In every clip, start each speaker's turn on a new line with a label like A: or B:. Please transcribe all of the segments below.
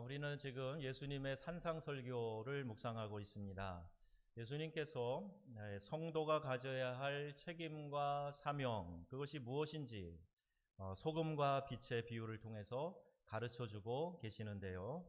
A: 우리는 지금 예수님의 산상설교를 묵상하고 있습니다. 예수님께서 성도가 가져야 할 책임과 사명, 그것이 무엇인지 소금과 빛의 비유를 통해서 가르쳐주고 계시는데요.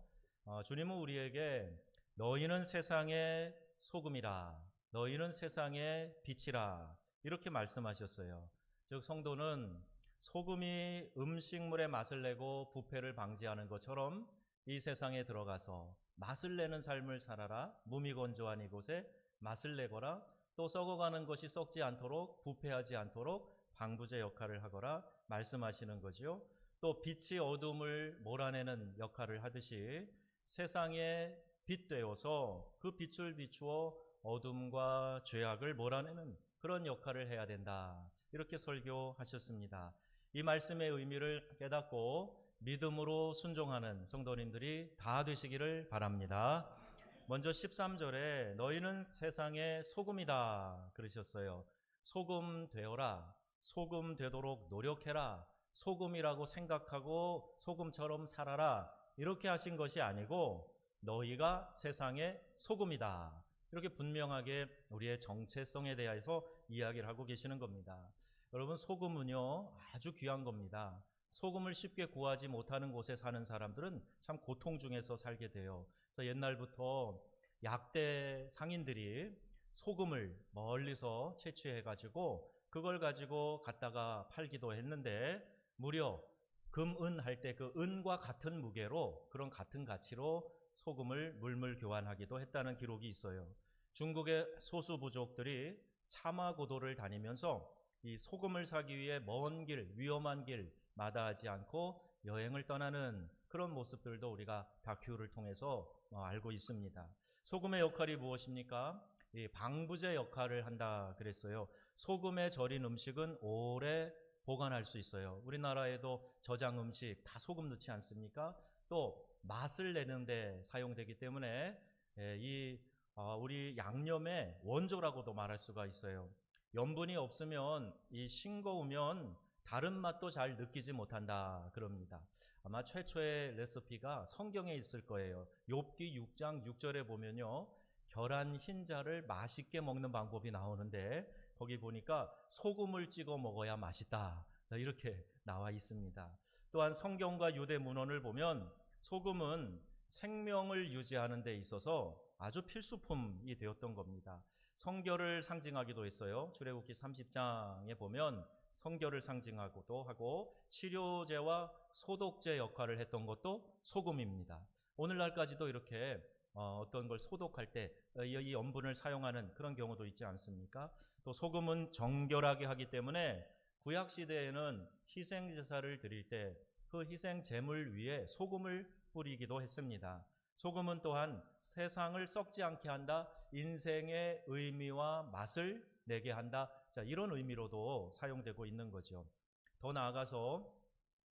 A: 주님은 우리에게 너희는 세상의 소금이라, 너희는 세상의 빛이라 이렇게 말씀하셨어요. 즉 성도는 소금이 음식물의 맛을 내고 부패를 방지하는 것처럼 이 세상에 들어가서 맛을 내는 삶을 살아라. 무미건조한 이곳에 맛을 내거라. 또 썩어가는 것이 썩지 않도록 부패하지 않도록 방부제 역할을 하거라 말씀하시는 거지요. 또 빛이 어둠을 몰아내는 역할을 하듯이 세상에 빛 되어서 그 빛을 비추어 어둠과 죄악을 몰아내는 그런 역할을 해야 된다. 이렇게 설교하셨습니다. 이 말씀의 의미를 깨닫고 믿음으로 순종하는 성도님들이 다 되시기를 바랍니다. 먼저 13절에 너희는 세상의 소금이다 그러셨어요. 소금 되어라. 소금 되도록 노력해라. 소금이라고 생각하고 소금처럼 살아라. 이렇게 하신 것이 아니고 너희가 세상의 소금이다. 이렇게 분명하게 우리의 정체성에 대해서 이야기를 하고 계시는 겁니다. 여러분, 소금은요 아주 귀한 겁니다. 소금을 쉽게 구하지 못하는 곳에 사는 사람들은 참 고통 중에서 살게 돼요. 그래서 옛날부터 약대 상인들이 소금을 멀리서 채취해가지고 그걸 가지고 갖다가 팔기도 했는데 무려 금, 은 할 때 그 은과 같은 무게로 그런 같은 가치로 소금을 물물 교환하기도 했다는 기록이 있어요. 중국의 소수 부족들이 차마 고도를 다니면서 이 소금을 사기 위해 먼 길, 위험한 길 마다하지 않고 여행을 떠나는 그런 모습들도 우리가 다큐를 통해서 알고 있습니다. 소금의 역할이 무엇입니까? 이 방부제 역할을 한다 그랬어요. 소금에 절인 음식은 오래 보관할 수 있어요. 우리나라에도 저장 음식 다 소금 넣지 않습니까? 또 맛을 내는데 사용되기 때문에 우리 양념의 원조라고도 말할 수가 있어요. 염분이 없으면 이 싱거우면 다른 맛도 잘 느끼지 못한다 그럽니다. 아마 최초의 레시피가 성경에 있을 거예요. 욥기 6장 6절에 보면요, 결한 흰자를 맛있게 먹는 방법이 나오는데 거기 보니까 소금을 찍어 먹어야 맛있다 이렇게 나와 있습니다. 또한 성경과 유대 문헌을 보면 소금은 생명을 유지하는 데 있어서 아주 필수품이 되었던 겁니다. 성결을 상징하기도 했어요. 출애굽기 30장에 보면 성결을 상징하고도 하고 치료제와 소독제 역할을 했던 것도 소금입니다. 오늘날까지도 이렇게 어떤 걸 소독할 때 이 염분을 사용하는 그런 경우도 있지 않습니까? 또 소금은 정결하게 하기 때문에 구약 시대에는 희생 제사를 드릴 때 그 희생 제물 위에 소금을 뿌리기도 했습니다. 소금은 또한 세상을 썩지 않게 한다. 인생의 의미와 맛을 내게 한다. 자, 이런 의미로도 사용되고 있는 거죠. 더 나아가서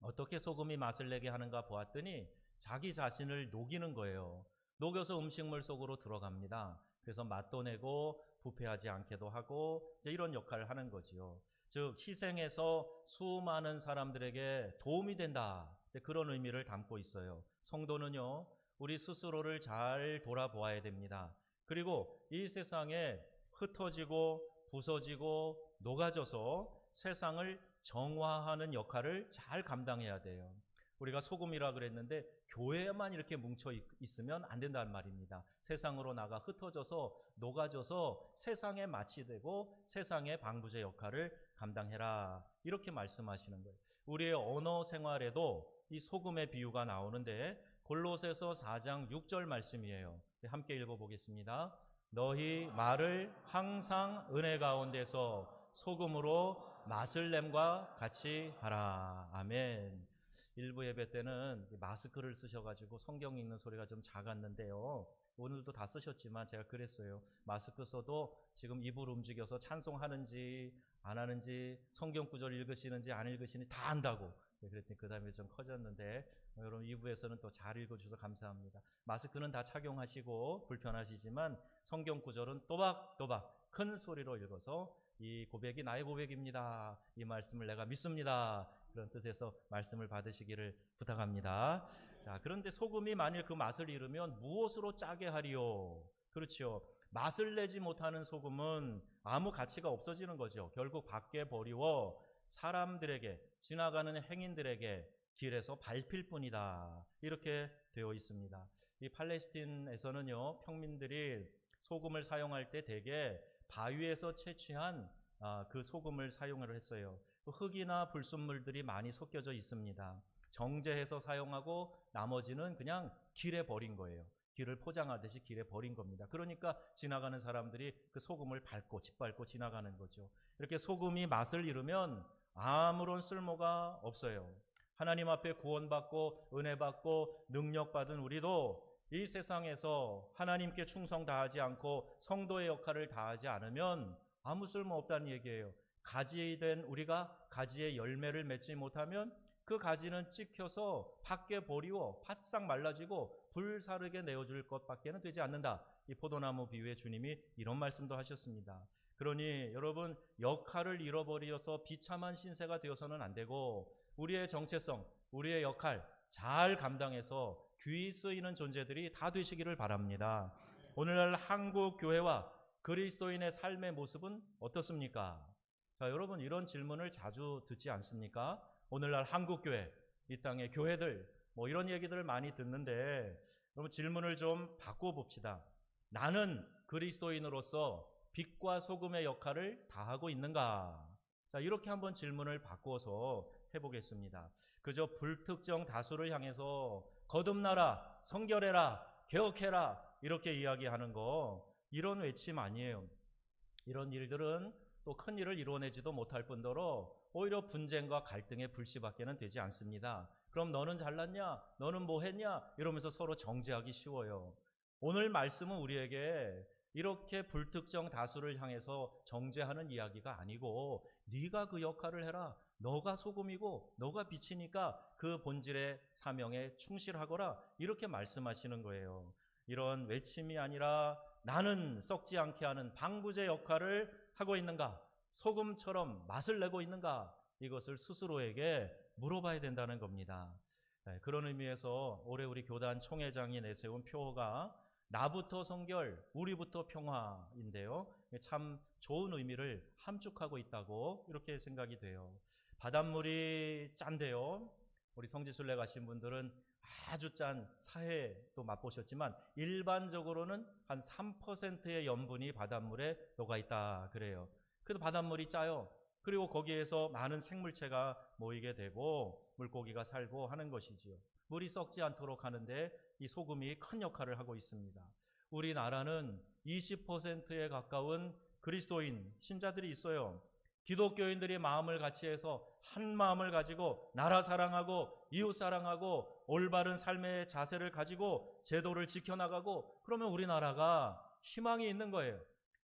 A: 어떻게 소금이 맛을 내게 하는가 보았더니 자기 자신을 녹이는 거예요. 녹여서 음식물 속으로 들어갑니다. 그래서 맛도 내고 부패하지 않게도 하고 이런 역할을 하는 거지요. 즉 희생해서 수많은 사람들에게 도움이 된다. 그런 의미를 담고 있어요. 성도는요, 우리 스스로를 잘 돌아보아야 됩니다. 그리고 이 세상에 흩어지고 부서지고 녹아져서 세상을 정화하는 역할을 잘 감당해야 돼요. 우리가 소금이라 그랬는데 교회에만 이렇게 뭉쳐 있으면 안 된다는 말입니다. 세상으로 나가 흩어져서 녹아져서 세상에 마치 되고 세상의 방부제 역할을 감당해라. 이렇게 말씀하시는 거예요. 우리의 언어 생활에도 이 소금의 비유가 나오는데 골로새서 4장 6절 말씀이에요. 함께 읽어보겠습니다. 너희 말을 항상 은혜 가운데서 소금으로 맛을 냄과 같이 하라. 아멘. 일부 예배 때는 마스크를 쓰셔가지고 성경 읽는 소리가 좀 작았는데요. 오늘도 다 쓰셨지만 제가 그랬어요. 마스크 써도 지금 입을 움직여서 찬송하는지 안 하는지 성경 구절 읽으시는지 안 읽으시는지 다 안다고. 그랬더니 그 다음에 좀 커졌는데 여러분 2부에서는 또 잘 읽어주셔서 감사합니다. 마스크는 다 착용하시고 불편하시지만 성경 구절은 또박또박 큰 소리로 읽어서 이 고백이 나의 고백입니다. 이 말씀을 내가 믿습니다. 그런 뜻에서 말씀을 받으시기를 부탁합니다. 자, 그런데 소금이 만일 그 맛을 잃으면 무엇으로 짜게 하리요? 그렇죠. 맛을 내지 못하는 소금은 아무 가치가 없어지는 거죠. 결국 밖에 버리워 사람들에게, 지나가는 행인들에게 길에서 밟힐 뿐이다. 이렇게 되어 있습니다. 이 팔레스틴에서는요, 평민들이 소금을 사용할 때 대개 바위에서 채취한 그 소금을 사용을 했어요. 흙이나 불순물들이 많이 섞여져 있습니다. 정제해서 사용하고 나머지는 그냥 길에 버린 거예요. 길을 포장하듯이 길에 버린 겁니다. 그러니까 지나가는 사람들이 그 소금을 밟고 짓밟고 지나가는 거죠. 이렇게 소금이 맛을 잃으면 아무런 쓸모가 없어요. 하나님 앞에 구원받고 은혜받고 능력받은 우리도 이 세상에서 하나님께 충성 다하지 않고 성도의 역할을 다하지 않으면 아무 쓸모 없다는 얘기예요. 가지된 우리가 가지의 열매를 맺지 못하면 그 가지는 찍혀서 밖에 버리워 바싹 말라지고 불사르게 내어줄 것밖에는 되지 않는다. 이 포도나무 비유에 주님이 이런 말씀도 하셨습니다. 그러니 여러분, 역할을 잃어버려서 비참한 신세가 되어서는 안 되고 우리의 정체성, 우리의 역할 잘 감당해서 귀히 쓰이는 존재들이 다 되시기를 바랍니다. 오늘날 한국 교회와 그리스도인의 삶의 모습은 어떻습니까? 자, 여러분, 이런 질문을 자주 듣지 않습니까? 오늘날 한국교회, 이 땅의 교회들, 이런 얘기들을 많이 듣는데, 여러분 질문을 좀 바꿔봅시다. 나는 그리스도인으로서 빛과 소금의 역할을 다하고 있는가? 자, 이렇게 한번 질문을 바꿔서 해보겠습니다. 그저 불특정 다수를 향해서 거듭나라, 성결해라, 개혁해라, 이렇게 이야기하는 거, 이런 외침 아니에요. 이런 일들은 또 큰 일을 이뤄내지도 못할 뿐더러 오히려 분쟁과 갈등의 불씨밖에는 되지 않습니다. 그럼 너는 잘났냐? 너는 뭐 했냐? 이러면서 서로 정죄하기 쉬워요. 오늘 말씀은 우리에게 이렇게 불특정 다수를 향해서 정죄하는 이야기가 아니고 네가 그 역할을 해라. 너가 소금이고 너가 빛이니까 그 본질의 사명에 충실하거라. 이렇게 말씀하시는 거예요. 이런 외침이 아니라 나는 썩지 않게 하는 방부제 역할을 하고 있는가? 소금처럼 맛을 내고 있는가? 이것을 스스로에게 물어봐야 된다는 겁니다. 그런 의미에서 올해 우리 교단 총회장이 내세운 표어가 나부터 성결, 우리부터 평화인데요. 참 좋은 의미를 함축하고 있다고 이렇게 생각이 돼요. 바닷물이 짠데요. 우리 성지순례 가신 분들은 아주 짠 사해도 맛보셨지만 일반적으로는 한 3%의 염분이 바닷물에 녹아 있다 그래요. 그래도 바닷물이 짜요. 그리고 거기에서 많은 생물체가 모이게 되고 물고기가 살고 하는 것이지요. 물이 썩지 않도록 하는데 이 소금이 큰 역할을 하고 있습니다. 우리나라는 20%에 가까운 그리스도인 신자들이 있어요. 기독교인들이 마음을 같이 해서 한 마음을 가지고 나라 사랑하고 이웃 사랑하고 올바른 삶의 자세를 가지고 제도를 지켜나가고 그러면 우리나라가 희망이 있는 거예요.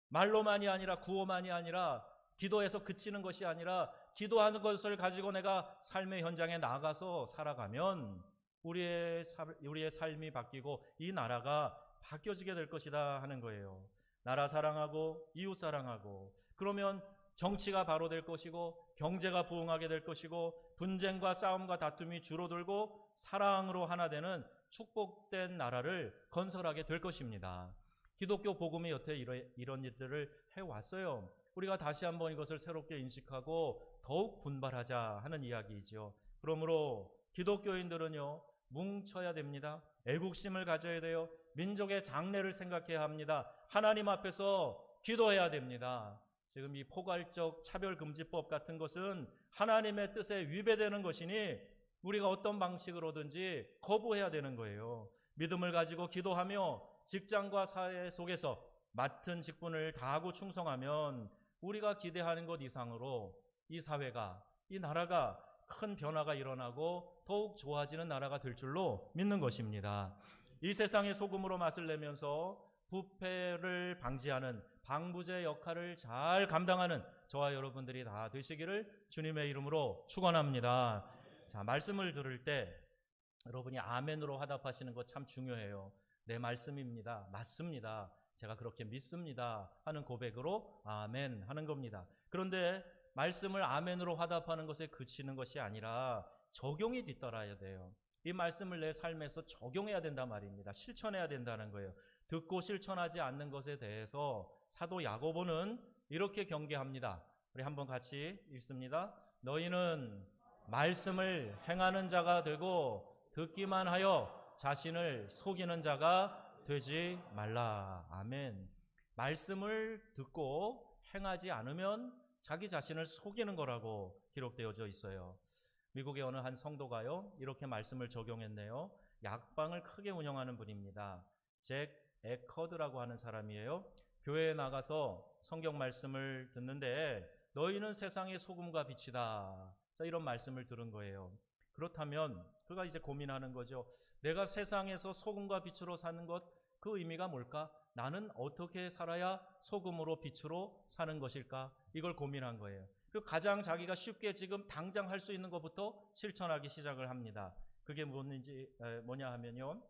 A: 말로만이 아니라 구호만이 아니라 기도에서 그치는 것이 아니라 기도하는 것을 가지고 내가 삶의 현장에 나가서 살아가면 우리의 삶이 바뀌고 이 나라가 바뀌어지게 될 것이다 하는 거예요. 나라 사랑하고 이웃 사랑하고 그러면 정치가 바로 될 것이고 경제가 부흥하게 될 것이고 분쟁과 싸움과 다툼이 줄어들고 사랑으로 하나 되는 축복된 나라를 건설하게 될 것입니다. 기독교 복음이 여태 이런 일들을 해왔어요. 우리가 다시 한번 이것을 새롭게 인식하고 더욱 분발하자 하는 이야기이죠. 그러므로 기독교인들은요, 뭉쳐야 됩니다. 애국심을 가져야 돼요. 민족의 장래를 생각해야 합니다. 하나님 앞에서 기도해야 됩니다. 지금 이 포괄적 차별금지법 같은 것은 하나님의 뜻에 위배되는 것이니 우리가 어떤 방식으로든지 거부해야 되는 거예요. 믿음을 가지고 기도하며 직장과 사회 속에서 맡은 직분을 다하고 충성하면 우리가 기대하는 것 이상으로 이 사회가, 이 나라가 큰 변화가 일어나고 더욱 좋아지는 나라가 될 줄로 믿는 것입니다. 이 세상의 소금으로 맛을 내면서 부패를 방지하는 방부제 역할을 잘 감당하는 저와 여러분들이 다 되시기를 주님의 이름으로 축원합니다. 자, 말씀을 들을 때 여러분이 아멘으로 화답하시는 것 참 중요해요. 내 말씀입니다. 맞습니다. 제가 그렇게 믿습니다. 하는 고백으로 아멘 하는 겁니다. 그런데 말씀을 아멘으로 화답하는 것에 그치는 것이 아니라 적용이 뒤따라야 돼요. 이 말씀을 내 삶에서 적용해야 된단 말입니다. 실천해야 된다는 거예요. 듣고 실천하지 않는 것에 대해서 사도 야고보는 이렇게 경계합니다. 우리 한번 같이 읽습니다. 너희는 말씀을 행하는 자가 되고 듣기만 하여 자신을 속이는 자가 되지 말라. 아멘. 말씀을 듣고 행하지 않으면 자기 자신을 속이는 거라고 기록되어져 있어요. 미국의 어느 한 성도가요, 이렇게 말씀을 적용했네요. 약방을 크게 운영하는 분입니다. 잭 에커드라고 하는 사람이에요. 교회에 나가서 성경 말씀을 듣는데 너희는 세상의 소금과 빛이다. 자, 이런 말씀을 들은 거예요. 그렇다면 그가 이제 고민하는 거죠. 내가 세상에서 소금과 빛으로 사는 것, 그 의미가 뭘까? 나는 어떻게 살아야 소금으로 빛으로 사는 것일까? 이걸 고민한 거예요. 그 가장 자기가 쉽게 지금 당장 할 수 있는 것부터 실천하기 시작을 합니다. 그게 뭐냐 하면요,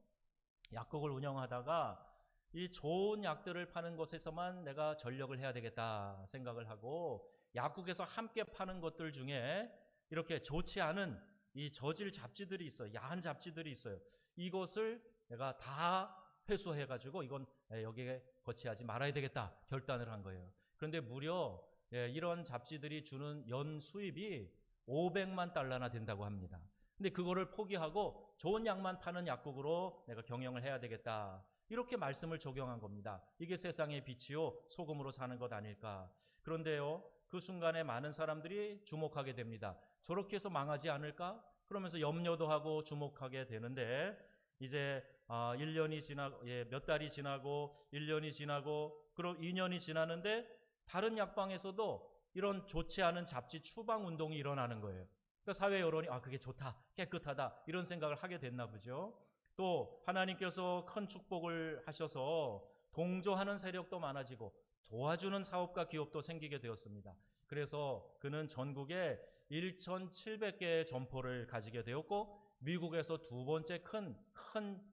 A: 약국을 운영하다가 이 좋은 약들을 파는 곳에서만 내가 전력을 해야 되겠다 생각을 하고, 약국에서 함께 파는 것들 중에 이렇게 좋지 않은 이 저질 잡지들이 있어요. 야한 잡지들이 있어요. 이것을 내가 다 회수해가지고 이건 여기에 거치하지 말아야 되겠다 결단을 한 거예요. 그런데 무려 이런 잡지들이 주는 연 수입이 500만 달러나 된다고 합니다. 근데 그거를 포기하고 좋은 약만 파는 약국으로 내가 경영을 해야 되겠다, 이렇게 말씀을 적용한 겁니다. 이게 세상의 빛이요 소금으로 사는 것 아닐까. 그런데요, 그 순간에 많은 사람들이 주목하게 됩니다. 저렇게 해서 망하지 않을까? 그러면서 염려도 하고 주목하게 되는데, 이제 1년이 지나고, 몇 달이 지나고 1년이 지나고 그리고 2년이 지나는데 다른 약방에서도 이런 좋지 않은 잡지 추방 운동이 일어나는 거예요. 그러니까 사회 여론이 그게 좋다, 깨끗하다, 이런 생각을 하게 됐나 보죠. 또 하나님께서 큰 축복을 하셔서 동조하는 세력도 많아지고 도와주는 사업과 기업도 생기게 되었습니다. 그래서 그는 전국에 1,700개의 점포를 가지게 되었고 미국에서 두 번째 큰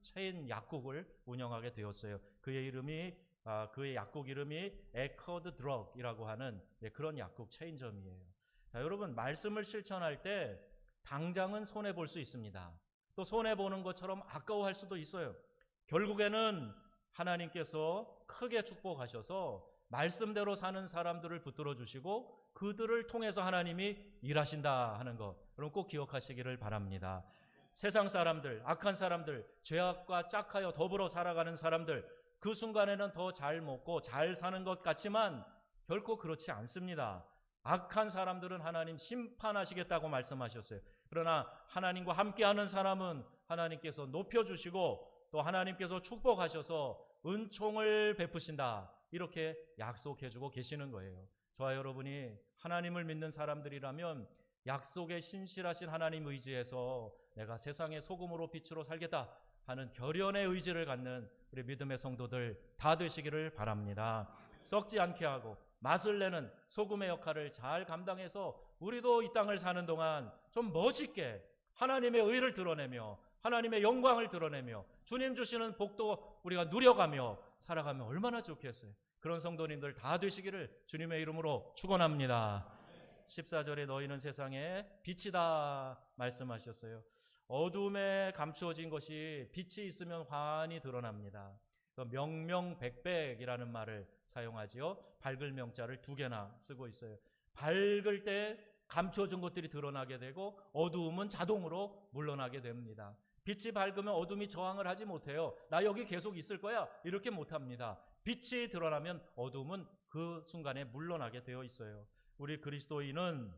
A: 체인 약국을 운영하게 되었어요. 그의 약국 이름이 에커드 드럭이라고 하는 그런 약국 체인점이에요. 자, 여러분, 말씀을 실천할 때 당장은 손해 볼 수 있습니다. 또 손해 보는 것처럼 아까워할 수도 있어요. 결국에는 하나님께서 크게 축복하셔서 말씀대로 사는 사람들을 붙들어 주시고 그들을 통해서 하나님이 일하신다 하는 것, 여러분 꼭 기억하시기를 바랍니다. 세상 사람들, 악한 사람들, 죄악과 짝하여 더불어 살아가는 사람들, 그 순간에는 더 잘 먹고 잘 사는 것 같지만 결코 그렇지 않습니다. 악한 사람들은 하나님 심판하시겠다고 말씀하셨어요. 그러나 하나님과 함께하는 사람은 하나님께서 높여주시고 또 하나님께서 축복하셔서 은총을 베푸신다, 이렇게 약속해주고 계시는 거예요. 저와 여러분이 하나님을 믿는 사람들이라면 약속에 신실하신 하나님 의지에서 내가 세상의 소금으로 빛으로 살겠다 하는 결연의 의지를 갖는 우리 믿음의 성도들 다 되시기를 바랍니다. 썩지 않게 하고 맛을 내는 소금의 역할을 잘 감당해서 우리도 이 땅을 사는 동안 좀 멋있게 하나님의 의를 드러내며 하나님의 영광을 드러내며 주님 주시는 복도 우리가 누려가며 살아가면 얼마나 좋겠어요. 그런 성도님들 다 되시기를 주님의 이름으로 축원합니다. 14절에 너희는 세상의 빛이다 말씀하셨어요. 어둠에 감추어진 것이 빛이 있으면 환히 드러납니다. 명명백백이라는 말을 사용하지요. 밝을 명자를 2개나 쓰고 있어요. 밝을 때 감추어진 것들이 드러나게 되고 어두움은 자동으로 물러나게 됩니다. 빛이 밝으면 어둠이 저항을 하지 못해요. 나 여기 계속 있을 거야, 이렇게 못합니다. 빛이 드러나면 어둠은 그 순간에 물러나게 되어 있어요. 우리 그리스도인은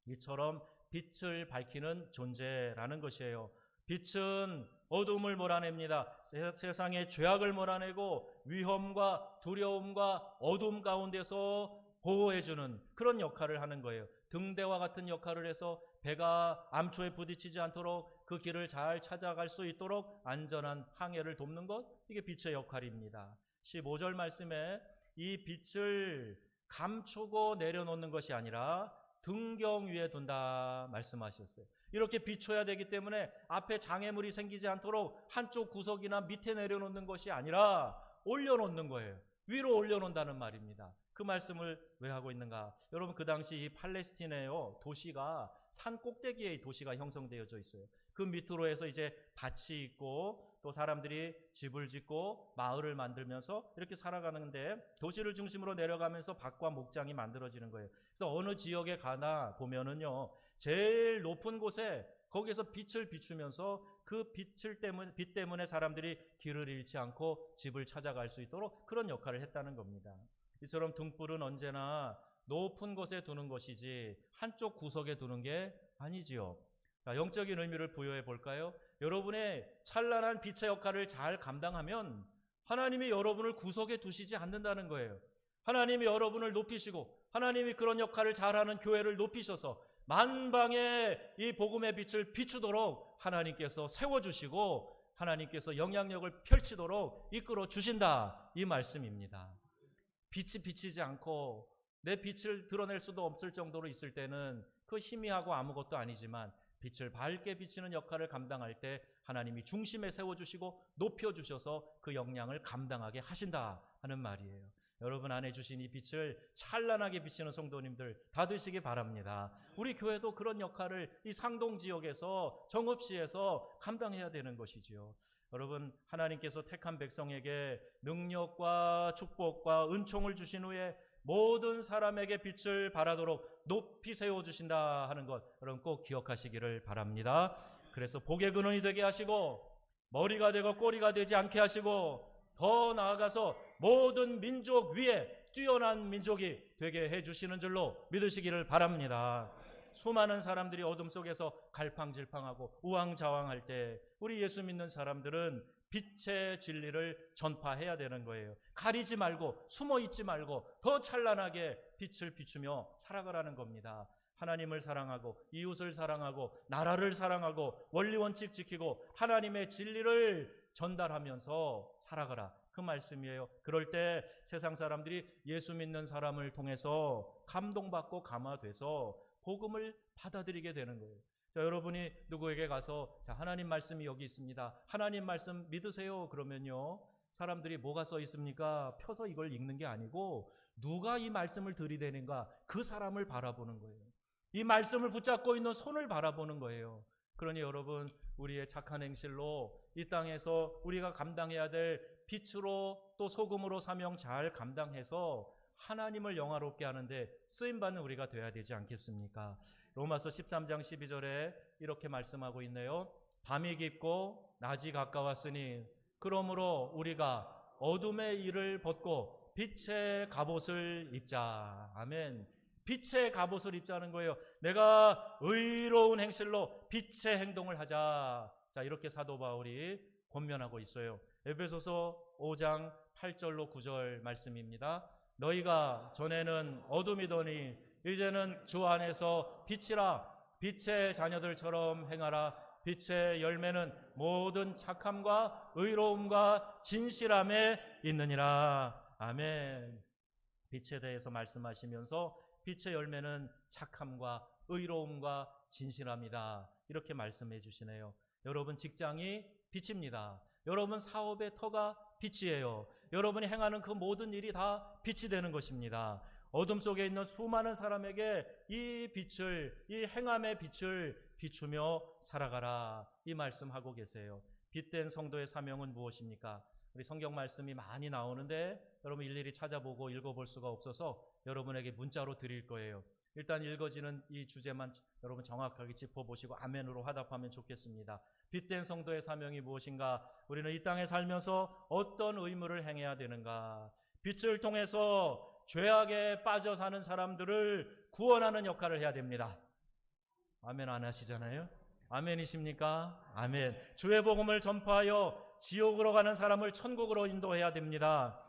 A: 이처럼 빛을 밝히는 존재라는 것이에요. 빛은 어둠을 몰아냅니다. 세상의 죄악을 몰아내고 위험과 두려움과 어둠 가운데서 보호해주는 그런 역할을 하는 거예요. 등대와 같은 역할을 해서 배가 암초에 부딪히지 않도록 그 길을 잘 찾아갈 수 있도록 안전한 항해를 돕는 것, 이게 빛의 역할입니다. 15절 말씀에 이 빛을 감추고 내려놓는 것이 아니라 등경 위에 둔다 말씀하셨어요. 이렇게 비춰야 되기 때문에 앞에 장애물이 생기지 않도록 한쪽 구석이나 밑에 내려놓는 것이 아니라 올려놓는 거예요. 위로 올려놓는다는 말입니다. 그 말씀을 왜 하고 있는가? 여러분, 그 당시 이 팔레스틴의 도시가 산 꼭대기에 이 도시가 형성되어져 있어요. 그 밑으로 해서 이제 밭이 있고 또 사람들이 집을 짓고 마을을 만들면서 이렇게 살아가는데 도시를 중심으로 내려가면서 밭과 목장이 만들어지는 거예요. 그래서 어느 지역에 가나 보면은요, 제일 높은 곳에 거기서 빛을 비추면서 그 빛 때문에 사람들이 길을 잃지 않고 집을 찾아갈 수 있도록 그런 역할을 했다는 겁니다. 이처럼 등불은 언제나 높은 곳에 두는 것이지 한쪽 구석에 두는 게 아니지요. 자, 영적인 의미를 부여해 볼까요? 여러분의 찬란한 빛의 역할을 잘 감당하면 하나님이 여러분을 구석에 두시지 않는다는 거예요. 하나님이 여러분을 높이시고 하나님이 그런 역할을 잘하는 교회를 높이셔서 만방에 이 복음의 빛을 비추도록 하나님께서 세워주시고 하나님께서 영향력을 펼치도록 이끌어 주신다, 이 말씀입니다. 빛이 비치지 않고 내 빛을 드러낼 수도 없을 정도로 있을 때는 그 희미하고 아무것도 아니지만 빛을 밝게 비치는 역할을 감당할 때 하나님이 중심에 세워주시고 높여주셔서 그 역량을 감당하게 하신다 하는 말이에요. 여러분 안에 주신 이 빛을 찬란하게 비치는 성도님들 다 되시기 바랍니다. 우리 교회도 그런 역할을 이 상동 지역에서 정읍시에서 감당해야 되는 것이지요. 여러분, 하나님께서 택한 백성에게 능력과 축복과 은총을 주신 후에 모든 사람에게 빛을 발하도록 높이 세워주신다 하는 것, 여러분 꼭 기억하시기를 바랍니다. 그래서 복의 근원이 되게 하시고 머리가 되고 꼬리가 되지 않게 하시고 더 나아가서 모든 민족 위에 뛰어난 민족이 되게 해주시는 줄로 믿으시기를 바랍니다. 수많은 사람들이 어둠 속에서 갈팡질팡하고 우왕좌왕할 때 우리 예수 믿는 사람들은 빛의 진리를 전파해야 되는 거예요. 가리지 말고 숨어 있지 말고 더 찬란하게 빛을 비추며 살아가라는 겁니다. 하나님을 사랑하고 이웃을 사랑하고 나라를 사랑하고 원리 원칙 지키고 하나님의 진리를 전달하면서 살아가라, 그 말씀이에요. 그럴 때 세상 사람들이 예수 믿는 사람을 통해서 감동받고 감화돼서 복음을 받아들이게 되는 거예요. 자, 여러분이 누구에게 가서 자, 하나님 말씀이 여기 있습니다, 하나님 말씀 믿으세요 그러면요, 사람들이 뭐가 써 있습니까? 펴서 이걸 읽는 게 아니고 누가 이 말씀을 들이대는가, 그 사람을 바라보는 거예요. 이 말씀을 붙잡고 있는 손을 바라보는 거예요. 그러니 여러분, 우리의 착한 행실로 이 땅에서 우리가 감당해야 될 빛으로 또 소금으로 사명 잘 감당해서 하나님을 영화롭게 하는데 쓰임받는 우리가 되어야 되지 않겠습니까? 로마서 13장 12절에 이렇게 말씀하고 있네요. 밤이 깊고 낮이 가까웠으니 그러므로 우리가 어둠의 일을 벗고 빛의 갑옷을 입자. 아멘. 빛의 갑옷을 입자는 거예요. 내가 의로운 행실로 빛의 행동을 하자. 자, 이렇게 사도 바울이 권면하고 있어요. 에베소서 5장 8절로 9절 말씀입니다. 너희가 전에는 어둠이더니 이제는 주 안에서 빛이라. 빛의 자녀들처럼 행하라. 빛의 열매는 모든 착함과 의로움과 진실함에 있느니라. 아멘. 빛에 대해서 말씀하시면서 빛의 열매는 착함과 의로움과 진실함이다, 이렇게 말씀해 주시네요. 여러분 직장이 빛입니다. 여러분 사업의 터가 빛이에요. 여러분이 행하는 그 모든 일이 다 빛이 되는 것입니다. 어둠 속에 있는 수많은 사람에게 이 빛을, 이 행함의 빛을 비추며 살아가라, 이 말씀하고 계세요. 빛된 성도의 사명은 무엇입니까? 우리 성경 말씀이 많이 나오는데 여러분 일일이 찾아보고 읽어볼 수가 없어서 여러분에게 문자로 드릴 거예요. 일단 읽어지는 이 주제만 여러분 정확하게 짚어보시고 아멘으로 화답하면 좋겠습니다. 빛된 성도의 사명이 무엇인가? 우리는 이 땅에 살면서 어떤 의무를 행해야 되는가? 빛을 통해서 죄악에 빠져 사는 사람들을 구원하는 역할을 해야 됩니다. 아멘 안 하시잖아요? 아멘이십니까? 아멘. 주의 복음을 전파하여 지옥으로 가는 사람을 천국으로 인도해야 됩니다.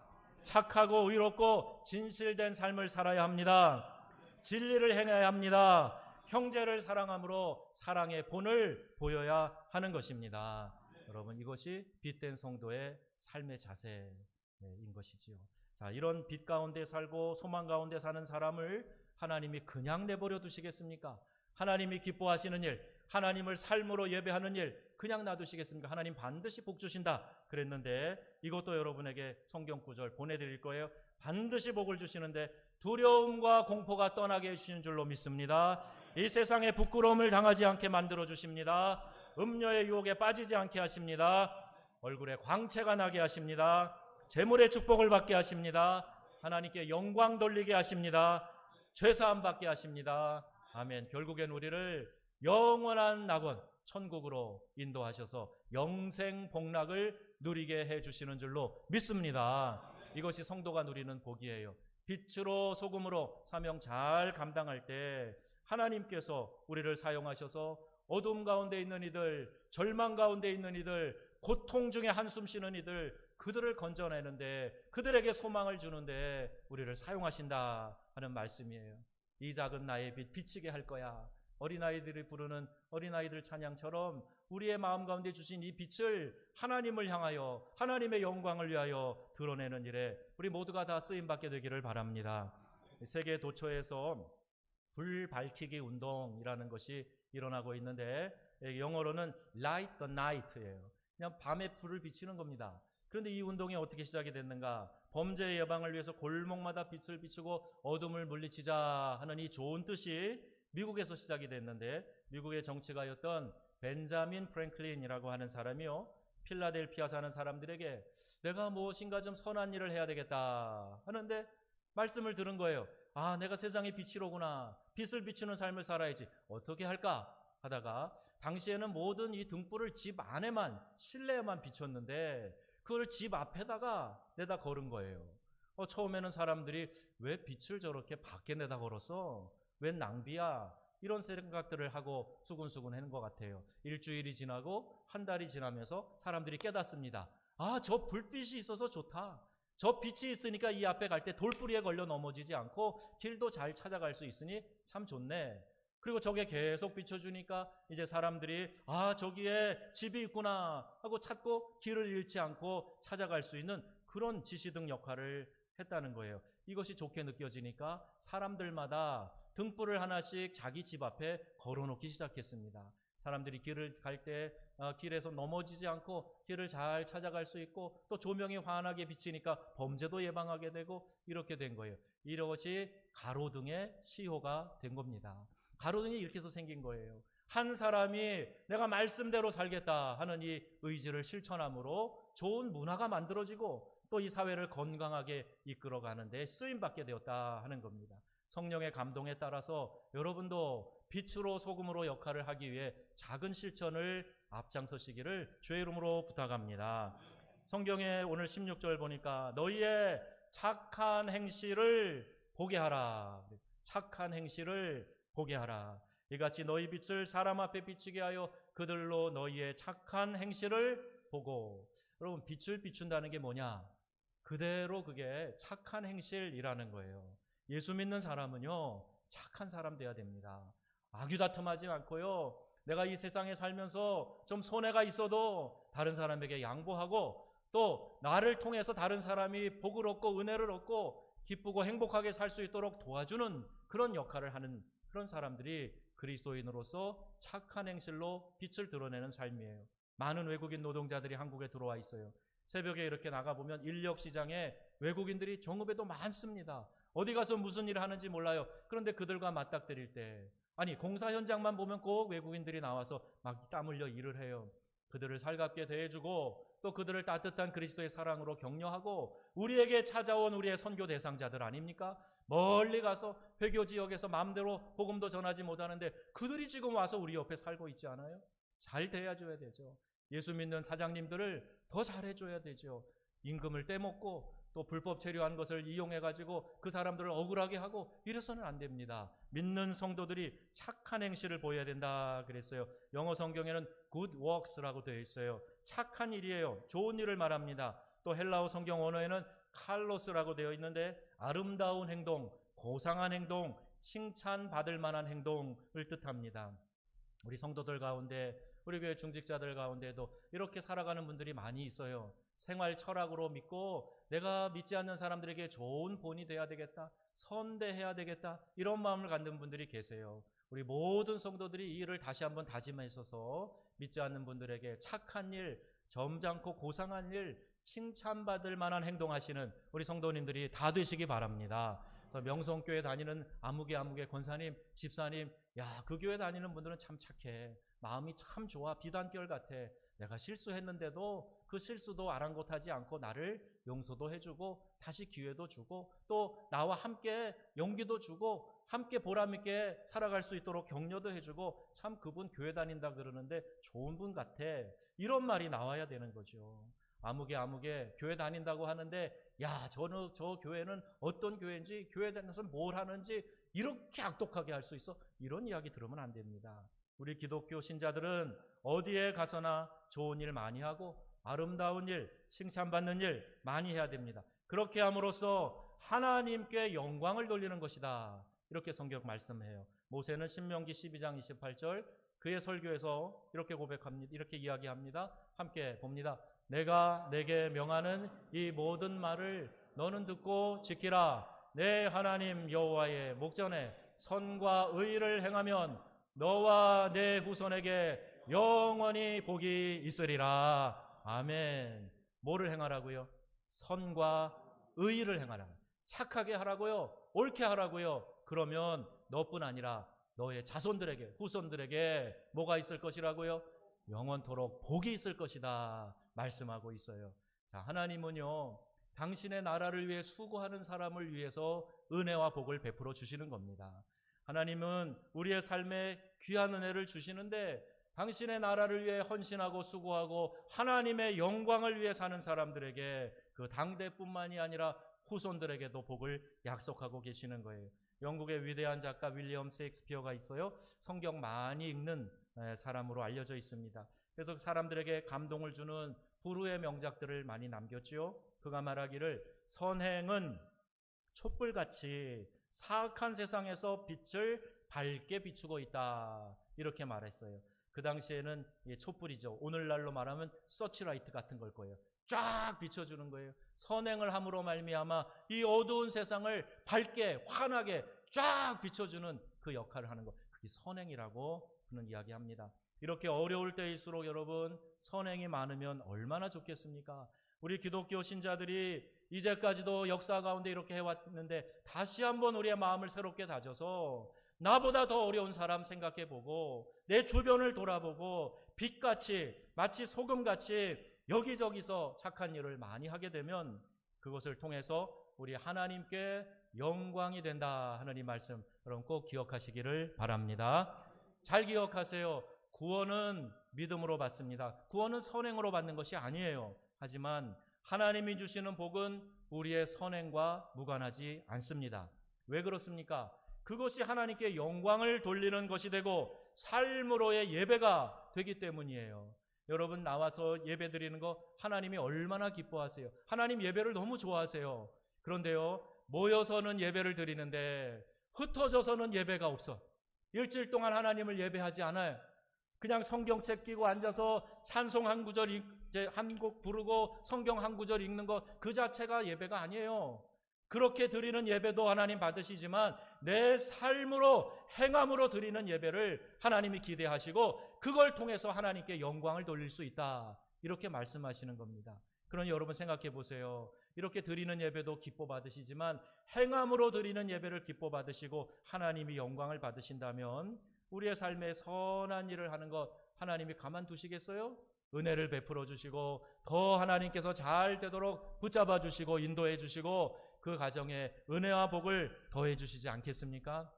A: 착하고 의롭고 진실된 삶을 살아야 합니다. 진리를 행해야 합니다. 형제를 사랑함으로 사랑의 본을 보여야 하는 것입니다. 여러분 이것이 빛된 성도의 삶의 자세인 것이지요. 자, 이런 빛 가운데 살고 소망 가운데 사는 사람을 하나님이 그냥 내버려 두시겠습니까? 하나님이 기뻐하시는 일, 하나님을 삶으로 예배하는 일 그냥 놔두시겠습니까? 하나님 반드시 복 주신다 그랬는데 이것도 여러분에게 성경 구절 보내드릴 거예요. 반드시 복을 주시는데 두려움과 공포가 떠나게 해주시는 줄로 믿습니다. 이 세상에 부끄러움을 당하지 않게 만들어 주십니다. 음료의 유혹에 빠지지 않게 하십니다. 얼굴에 광채가 나게 하십니다. 재물의 축복을 받게 하십니다. 하나님께 영광 돌리게 하십니다. 죄사함 받게 하십니다. 아멘. 결국엔 우리를 영원한 낙원 천국으로 인도하셔서 영생 복락을 누리게 해주시는 줄로 믿습니다. 이것이 성도가 누리는 복이에요. 빛으로 소금으로 사명 잘 감당할 때 하나님께서 우리를 사용하셔서 어둠 가운데 있는 이들, 절망 가운데 있는 이들, 고통 중에 한숨 쉬는 이들, 그들을 건져내는데, 그들에게 소망을 주는데 우리를 사용하신다 하는 말씀이에요. 이 작은 나의 빛 비치게 할 거야. 어린아이들이 부르는 어린아이들 찬양처럼 우리의 마음 가운데 주신 이 빛을 하나님을 향하여 하나님의 영광을 위하여 드러내는 일에 우리 모두가 다 쓰임받게 되기를 바랍니다. 세계 도처에서 불 밝히기 운동이라는 것이 일어나고 있는데, 영어로는 Light the Night예요. 그냥 밤에 불을 비치는 겁니다. 그런데 이 운동이 어떻게 시작이 됐는가? 범죄 예방을 위해서 골목마다 빛을 비추고 어둠을 물리치자 하는 이 좋은 뜻이 미국에서 시작이 됐는데, 미국의 정치가였던 벤자민 프랭클린이라고 하는 사람이요, 필라델피아 사는 사람들에게 내가 무엇인가 좀 선한 일을 해야 되겠다 하는데 말씀을 들은 거예요. 아, 내가 세상의 빛이로구나. 빛을 비추는 삶을 살아야지. 어떻게 할까 하다가, 당시에는 모든 이 등불을 집 안에만, 실내에만 비췄는데 그걸 집 앞에다가 내다 걸은 거예요. 처음에는 사람들이 왜 빛을 저렇게 밖에 내다 걸었어? 웬 낭비야? 이런 생각들을 하고 수군수군 하는 것 같아요. 일주일이 지나고 한 달이 지나면서 사람들이 깨닫습니다. 아, 저 불빛이 있어서 좋다. 저 빛이 있으니까 이 앞에 갈 때 돌뿌리에 걸려 넘어지지 않고 길도 잘 찾아갈 수 있으니 참 좋네. 그리고 저게 계속 비춰주니까 이제 사람들이 아, 저기에 집이 있구나 하고 찾고 길을 잃지 않고 찾아갈 수 있는 그런 지시등 역할을 했다는 거예요. 이것이 좋게 느껴지니까 사람들마다 등불을 하나씩 자기 집 앞에 걸어놓기 시작했습니다. 사람들이 길을 갈 때 길에서 넘어지지 않고 길을 잘 찾아갈 수 있고, 또 조명이 환하게 비치니까 범죄도 예방하게 되고, 이렇게 된 거예요. 이것이 가로등의 시효가 된 겁니다. 가로등이 이렇게 해서 생긴 거예요. 한 사람이 내가 말씀대로 살겠다 하는 이 의지를 실천함으로 좋은 문화가 만들어지고, 또 이 사회를 건강하게 이끌어가는 데 쓰임받게 되었다 하는 겁니다. 성령의 감동에 따라서 여러분도 빛으로 소금으로 역할을 하기 위해 작은 실천을 앞장서시기를 주의 이름으로 부탁합니다. 성경에 오늘 16절 보니까 너희의 착한 행실을 보게 하라. 착한 행실을 보게 하라. 이같이 너희 빛을 사람 앞에 비치게 하여 그들로 너희의 착한 행실을 보고. 여러분, 빛을 비춘다는 게 뭐냐? 그대로 그게 착한 행실이라는 거예요. 예수 믿는 사람은요, 착한 사람 돼야 됩니다. 악유다툼하지 않고요, 내가 이 세상에 살면서 좀 손해가 있어도 다른 사람에게 양보하고, 또 나를 통해서 다른 사람이 복을 얻고 은혜를 얻고 기쁘고 행복하게 살 수 있도록 도와주는 그런 역할을 하는 그런 사람들이 그리스도인으로서 착한 행실로 빛을 드러내는 삶이에요. 많은 외국인 노동자들이 한국에 들어와 있어요. 새벽에 이렇게 나가보면 인력시장에 외국인들이 정읍에도 많습니다. 어디 가서 무슨 일을 하는지 몰라요. 그런데 그들과 맞닥뜨릴 때, 아니 공사 현장만 보면 꼭 외국인들이 나와서 막 땀 흘려 일을 해요. 그들을 살갑게 대해주고, 또 그들을 따뜻한 그리스도의 사랑으로 격려하고, 우리에게 찾아온 우리의 선교 대상자들 아닙니까? 멀리 가서 회교 지역에서 마음대로 복음도 전하지 못하는데 그들이 지금 와서 우리 옆에 살고 있지 않아요? 잘 대해줘야 되죠. 예수 믿는 사장님들을 더 잘해줘야 되죠. 임금을 떼먹고 또 불법 체류한 것을 이용해가지고 그 사람들을 억울하게 하고 이래서는 안 됩니다. 믿는 성도들이 착한 행실을 보여야 된다 그랬어요. 영어 성경에는 good works라고 되어 있어요. 착한 일이에요. 좋은 일을 말합니다. 또 헬라어 성경 언어에는 칼로스라고 되어 있는데 아름다운 행동, 고상한 행동, 칭찬받을 만한 행동을 뜻합니다. 우리 성도들 가운데, 우리 교회 중직자들 가운데도 이렇게 살아가는 분들이 많이 있어요. 생활 철학으로 믿고 내가 믿지 않는 사람들에게 좋은 본이 돼야 되겠다, 선대해야 되겠다, 이런 마음을 갖는 분들이 계세요. 우리 모든 성도들이 이 일을 다시 한번 다짐하셔서 믿지 않는 분들에게 착한 일, 점잖고 고상한 일, 칭찬받을 만한 행동하시는 우리 성도님들이 다 되시기 바랍니다. 그래서 명성교회 다니는 아무개 권사님, 집사님, 야, 그 교회 다니는 분들은 참 착해. 마음이 참 좋아. 비단결 같아. 내가 실수했는데도 그 실수도 아랑곳하지 않고 나를 용서도 해주고 다시 기회도 주고 또 나와 함께 용기도 주고 함께 보람있게 살아갈 수 있도록 격려도 해주고 참 그분 교회 다닌다 그러는데 좋은 분 같아. 이런 말이 나와야 되는 거죠. 아무개 교회 다닌다고 하는데 야, 저 교회는 어떤 교회인지 교회 다녀서 뭘 하는지 이렇게 악독하게 할 수 있어? 이런 이야기 들으면 안 됩니다. 우리 기독교 신자들은 어디에 가서나 좋은 일 많이 하고 아름다운 일, 칭찬받는 일 많이 해야 됩니다. 그렇게 함으로써 하나님께 영광을 돌리는 것이다. 이렇게 성경 말씀해요. 모세는 신명기 12장 28절 그의 설교에서 이렇게 고백합니다. 이렇게 이야기합니다. 함께 봅니다. 내가 내게 명하는 이 모든 말을 너는 듣고 지키라. 내 하나님 여호와의 목전에 선과 의를 행하면 너와 내 후손에게 영원히 복이 있으리라. 아멘. 뭐를 행하라고요? 선과 의를 행하라. 착하게 하라고요. 옳게 하라고요. 그러면 너뿐 아니라 너의 자손들에게, 후손들에게 뭐가 있을 것이라고요? 영원토록 복이 있을 것이다 말씀하고 있어요. 자, 하나님은요, 당신의 나라를 위해 수고하는 사람을 위해서 은혜와 복을 베풀어 주시는 겁니다. 하나님은 우리의 삶에 귀한 은혜를 주시는데 당신의 나라를 위해 헌신하고 수고하고 하나님의 영광을 위해 사는 사람들에게 그 당대뿐만이 아니라 후손들에게도 복을 약속하고 계시는 거예요. 영국의 위대한 작가 윌리엄 셰익스피어가 있어요. 성경 많이 읽는 사람으로 알려져 있습니다. 그래서 사람들에게 감동을 주는 불후의 명작들을 많이 남겼지요. 그가 말하기를 선행은 촛불같이 사악한 세상에서 빛을 밝게 비추고 있다. 이렇게 말했어요. 그 당시에는 촛불이죠. 오늘날로 말하면 서치라이트 같은 걸 거예요. 쫙 비춰주는 거예요. 선행을 함으로 말미암아 이 어두운 세상을 밝게 환하게 쫙 비춰주는 그 역할을 하는 것. 그게 선행이라고 그는 이야기합니다. 이렇게 어려울 때일수록 여러분 선행이 많으면 얼마나 좋겠습니까? 우리 기독교 신자들이 이제까지도 역사 가운데 이렇게 해왔는데 다시 한번 우리의 마음을 새롭게 다져서 나보다 더 어려운 사람 생각해보고 내 주변을 돌아보고 빛같이 마치 소금같이 여기저기서 착한 일을 많이 하게 되면 그것을 통해서 우리 하나님께 영광이 된다 하는 이 말씀 여러분 꼭 기억하시기를 바랍니다. 잘 기억하세요. 구원은 믿음으로 받습니다. 구원은 선행으로 받는 것이 아니에요. 하지만 하나님이 주시는 복은 우리의 선행과 무관하지 않습니다. 왜 그렇습니까? 그것이 하나님께 영광을 돌리는 것이 되고 삶으로의 예배가 되기 때문이에요. 여러분 나와서 예배 드리는 거 하나님이 얼마나 기뻐하세요. 하나님 예배를 너무 좋아하세요. 그런데요 모여서는 예배를 드리는데 흩어져서는 예배가 없어. 일주일 동안 하나님을 예배하지 않아요. 그냥 성경책 끼고 앉아서 찬송 한 구절 이제 한 곡 부르고 성경 한 구절 읽는 것 그 자체가 예배가 아니에요. 그렇게 드리는 예배도 하나님 받으시지만 내 삶으로 행함으로 드리는 예배를 하나님이 기대하시고 그걸 통해서 하나님께 영광을 돌릴 수 있다. 이렇게 말씀하시는 겁니다. 그러니 여러분 생각해 보세요. 이렇게 드리는 예배도 기뻐 받으시지만 행함으로 드리는 예배를 기뻐 받으시고 하나님이 영광을 받으신다면 우리의 삶에 선한 일을 하는 것 하나님이 가만두시겠어요? 은혜를 베풀어 주시고 더 하나님께서 잘 되도록 붙잡아 주시고 인도해 주시고 그 가정에 은혜와 복을 더해 주시지 않겠습니까?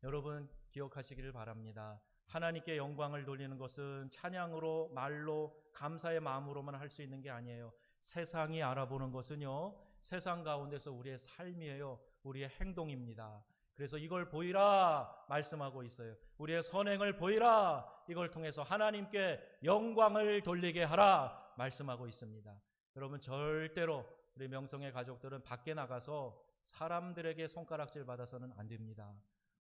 A: 여러분 기억하시기를 바랍니다. 하나님께 영광을 돌리는 것은 찬양으로 말로 감사의 마음으로만 할 수 있는 게 아니에요. 세상이 알아보는 것은요 세상 가운데서 우리의 삶이에요. 우리의 행동입니다. 그래서 이걸 보이라 말씀하고 있어요. 우리의 선행을 보이라. 이걸 통해서 하나님께 영광을 돌리게 하라 말씀하고 있습니다. 여러분 절대로 우리 명성의 가족들은 밖에 나가서 사람들에게 손가락질 받아서는 안 됩니다.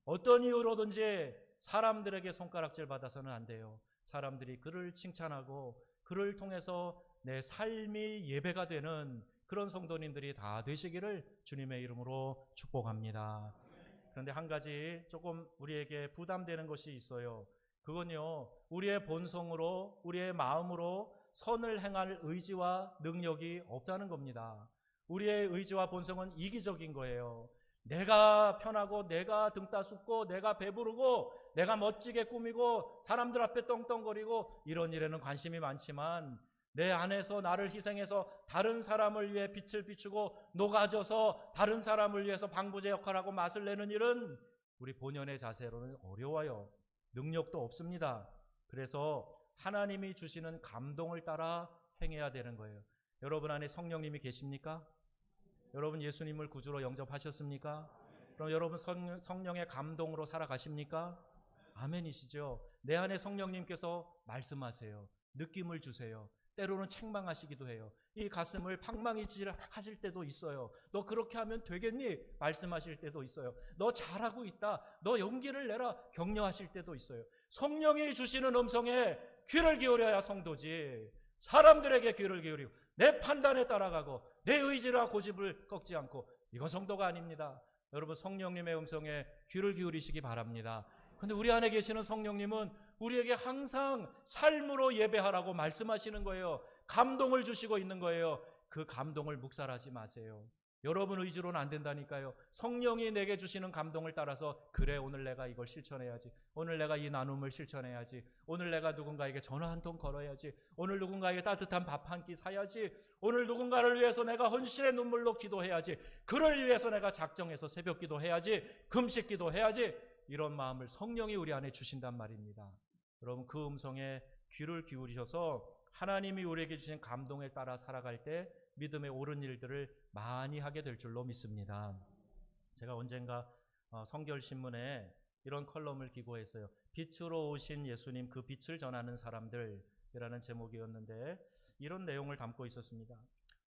A: 어떤 이유로든지 사람들에게 손가락질 받아서는 안 돼요. 사람들이 그를 칭찬하고 그를 통해서 내 삶이 예배가 되는 그런 성도님들이 다 되시기를 주님의 이름으로 축복합니다. 그런데 한 가지 조금 우리에게 부담되는 것이 있어요. 그건요 우리의 본성으로 우리의 마음으로 선을 행할 의지와 능력이 없다는 겁니다. 우리의 의지와 본성은 이기적인 거예요. 내가 편하고 내가 등 따숩고 내가 배부르고 내가 멋지게 꾸미고 사람들 앞에 떵떵거리고 이런 일에는 관심이 많지만 내 안에서 나를 희생해서 다른 사람을 위해 빛을 비추고 녹아져서 다른 사람을 위해서 방부제 역할하고 맛을 내는 일은 우리 본연의 자세로는 어려워요. 능력도 없습니다. 그래서 하나님이 주시는 감동을 따라 행해야 되는 거예요. 여러분 안에 성령님이 계십니까? 여러분 예수님을 구주로 영접하셨습니까? 그럼 여러분 성령의 감동으로 살아가십니까? 아멘이시죠? 내 안에 성령님께서 말씀하세요. 느낌을 주세요. 때로는 책망하시기도 해요. 이 가슴을 방망이질 하실 때도 있어요. 너 그렇게 하면 되겠니? 말씀하실 때도 있어요. 너 잘하고 있다. 너 용기를 내라. 격려하실 때도 있어요. 성령이 주시는 음성에 귀를 기울여야 성도지. 사람들에게 귀를 기울이고 내 판단에 따라가고 내 의지와 고집을 꺾지 않고 이건 성도가 아닙니다. 여러분 성령님의 음성에 귀를 기울이시기 바랍니다. 근데 우리 안에 계시는 성령님은 우리에게 항상 삶으로 예배하라고 말씀하시는 거예요. 감동을 주시고 있는 거예요. 그 감동을 묵살하지 마세요. 여러분 의지로는 안 된다니까요. 성령이 내게 주시는 감동을 따라서 그래 오늘 내가 이걸 실천해야지. 오늘 내가 이 나눔을 실천해야지. 오늘 내가 누군가에게 전화 한 통 걸어야지. 오늘 누군가에게 따뜻한 밥 한 끼 사야지. 오늘 누군가를 위해서 내가 헌신의 눈물로 기도해야지. 그를 위해서 내가 작정해서 새벽 기도해야지. 금식 기도해야지. 이런 마음을 성령이 우리 안에 주신단 말입니다. 여러분 그 음성에 귀를 기울이셔서 하나님이 우리에게 주신 감동에 따라 살아갈 때 믿음의 옳은 일들을 많이 하게 될 줄로 믿습니다. 제가 언젠가 성결신문에 이런 컬럼을 기고했어요. 빛으로 오신 예수님, 그 빛을 전하는 사람들이라는 제목이었는데 이런 내용을 담고 있었습니다.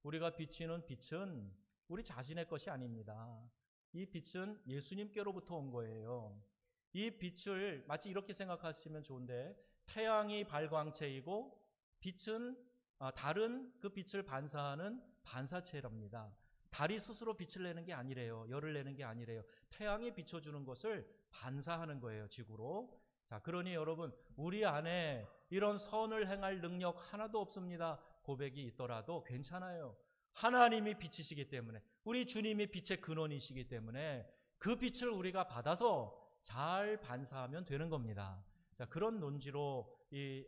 A: 우리가 비추는 빛은 우리 자신의 것이 아닙니다. 이 빛은 예수님께로부터 온 거예요. 이 빛을 마치 이렇게 생각하시면 좋은데 태양이 발광체이고 빛은 달은 그 빛을 반사하는 반사체랍니다. 달이 스스로 빛을 내는 게 아니래요. 열을 내는 게 아니래요. 태양이 비춰주는 것을 반사하는 거예요. 지구로. 자, 그러니 여러분 우리 안에 이런 선을 행할 능력 하나도 없습니다. 고백이 있더라도 괜찮아요. 하나님이 빛이시기 때문에 우리 주님이 빛의 근원이시기 때문에 그 빛을 우리가 받아서 잘 반사하면 되는 겁니다. 자, 그런 논지로 이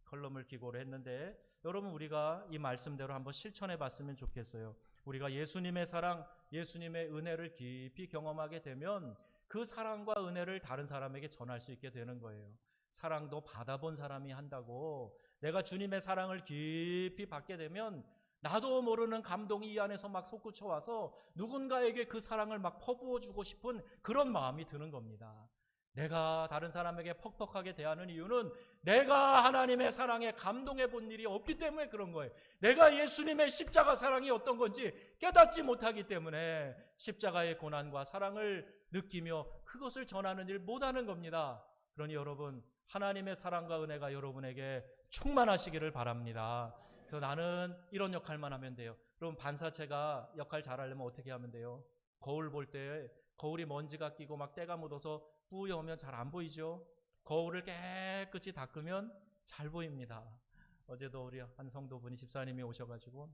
A: 컬럼을 기고를 했는데 여러분 우리가 이 말씀대로 한번 실천해 봤으면 좋겠어요. 우리가 예수님의 사랑, 예수님의 은혜를 깊이 경험하게 되면 그 사랑과 은혜를 다른 사람에게 전할 수 있게 되는 거예요. 사랑도 받아본 사람이 한다고 내가 주님의 사랑을 깊이 받게 되면 나도 모르는 감동이 이 안에서 막 솟구쳐 와서 누군가에게 그 사랑을 막 퍼부어주고 싶은 그런 마음이 드는 겁니다. 내가 다른 사람에게 퍽퍽하게 대하는 이유는 내가 하나님의 사랑에 감동해 본 일이 없기 때문에 그런 거예요. 내가 예수님의 십자가 사랑이 어떤 건지 깨닫지 못하기 때문에 십자가의 고난과 사랑을 느끼며 그것을 전하는 일 못하는 겁니다. 그러니 여러분 하나님의 사랑과 은혜가 여러분에게 충만하시기를 바랍니다. 그래서 나는 이런 역할만 하면 돼요. 그럼 반사체가 역할 잘하려면 어떻게 하면 돼요? 거울 볼 때 거울이 먼지가 끼고 막 때가 묻어서 뿌여오면 잘 안 보이죠? 거울을 깨끗이 닦으면 잘 보입니다. 어제도 우리 한 성도분이 집사님이 오셔가지고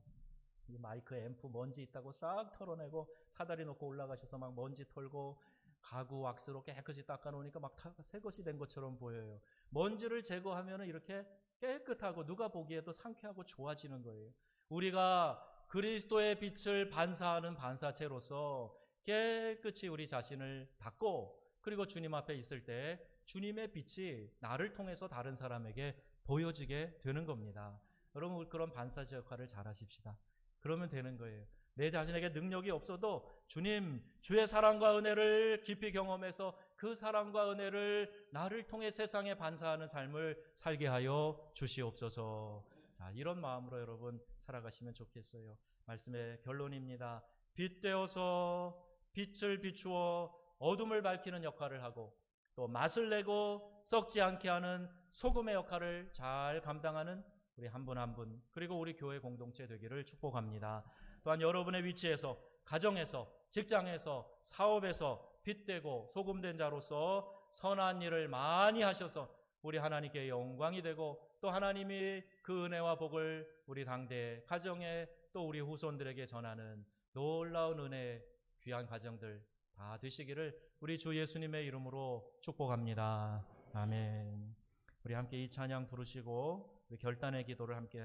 A: 이 마이크 앰프 먼지 있다고 싹 털어내고 사다리 놓고 올라가셔서 막 먼지 털고 가구 왁스로 깨끗이 닦아놓으니까 막 새 것이 된 것처럼 보여요. 먼지를 제거하면 이렇게 깨끗하고 누가 보기에도 상쾌하고 좋아지는 거예요. 우리가 그리스도의 빛을 반사하는 반사체로서 깨끗이 우리 자신을 닦고 그리고 주님 앞에 있을 때 주님의 빛이 나를 통해서 다른 사람에게 보여지게 되는 겁니다. 여러분 그런 반사체 역할을 잘 하십시다. 그러면 되는 거예요. 내 자신에게 능력이 없어도 주님 주의 사랑과 은혜를 깊이 경험해서 그 사랑과 은혜를 나를 통해 세상에 반사하는 삶을 살게 하여 주시옵소서. 자, 이런 마음으로 여러분 살아가시면 좋겠어요. 말씀의 결론입니다. 빛 되어서 빛을 비추어 어둠을 밝히는 역할을 하고 또 맛을 내고 썩지 않게 하는 소금의 역할을 잘 감당하는 우리 한 분 한 분 그리고 우리 교회 공동체 되기를 축복합니다. 또한 여러분의 위치에서 가정에서 직장에서 사업에서 빛되고 소금된 자로서 선한 일을 많이 하셔서 우리 하나님께 영광이 되고 또 하나님이 그 은혜와 복을 우리 당대 가정에 또 우리 후손들에게 전하는 놀라운 은혜 귀한 가정들 다 되시기를 우리 주 예수님의 이름으로 축복합니다. 아멘. 우리 함께 이 찬양 부르시고 우리 결단의 기도를 함께